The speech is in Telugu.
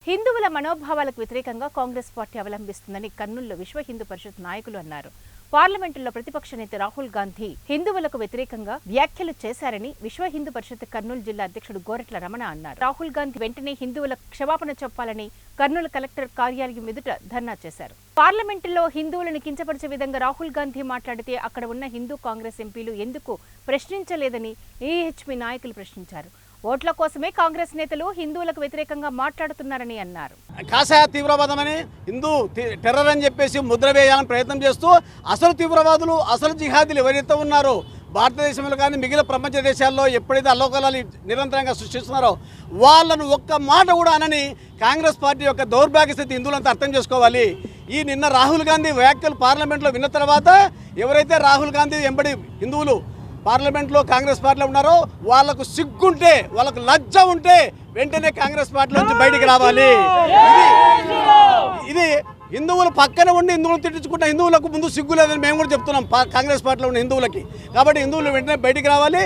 హిందువుల మనోభావాలకు వ్యతిరేకంగా కాంగ్రెస్ పార్టీ అవలంబిస్తుందని కర్నూలులో విశ్వ హిందూ పరిషత్ నాయకులు అన్నారు. పార్లమెంటులో ప్రతిపక్ష నేత రాహుల్ గాంధీ హిందువులకు వ్యతిరేకంగా వ్యాఖ్యలు చేశారని విశ్వ హిందూ పరిషత్ కర్నూలు జిల్లా అధ్యక్షుడు గోరట్ల రమణ అన్నారు. రాహుల్ గాంధీ వెంటనే హిందువులకు క్షమాపణ చెప్పాలని కర్నూలు కలెక్టర్ కార్యాలయం ఎదుట ధర్నా చేశారు. పార్లమెంటులో హిందువులను కించపరిచే విధంగా రాహుల్ గాంధీ మాట్లాడితే అక్కడ ఉన్న హిందూ కాంగ్రెస్ ఎంపీలు ఎందుకు ప్రశ్నించలేదని ఈహెచ్పీ నాయకులు ప్రశ్నించారు. ఓట్ల కోసమే కాంగ్రెస్ నేతలు హిందువులకు వ్యతిరేకంగా మాట్లాడుతున్నారని అన్నారు. కాషాయ తీవ్రవాదమని హిందూ టెర్రర్ అని చెప్పేసి ముద్ర వేయాలని ప్రయత్నం చేస్తూ అసలు తీవ్రవాదులు అసలు జిహాదీలు ఎవరైతే ఉన్నారో భారతదేశంలో కానీ మిగిలిన ప్రపంచ దేశాల్లో ఎప్పుడైతే అల్లోకలాలు నిరంతరంగా సృష్టిస్తున్నారో వాళ్ళను ఒక్క మాట కూడా అనని కాంగ్రెస్ పార్టీ యొక్క దౌర్భాగ్య స్థితి హిందువులంతా అర్థం చేసుకోవాలి. ఈ నిన్న రాహుల్ గాంధీ వ్యాఖ్యలు పార్లమెంట్లో విన్న తర్వాత ఎవరైతే రాహుల్ గాంధీ ఎంబడి హిందువులు పార్లమెంట్లో కాంగ్రెస్ పార్టీలో ఉన్నారో వాళ్ళకు సిగ్గుంటే వాళ్ళకు లజ్జ ఉంటే వెంటనే కాంగ్రెస్ పార్టీలో నుంచి బయటికి రావాలి. ఇది హిందువులు పక్కన ఉండి హిందువులు తిట్టించుకుంటే హిందువులకు ముందు సిగ్గు లేదని మేము కూడా చెప్తున్నాం కాంగ్రెస్ పార్టీలో ఉన్న హిందువులకి. కాబట్టి హిందువులు వెంటనే బయటికి రావాలి.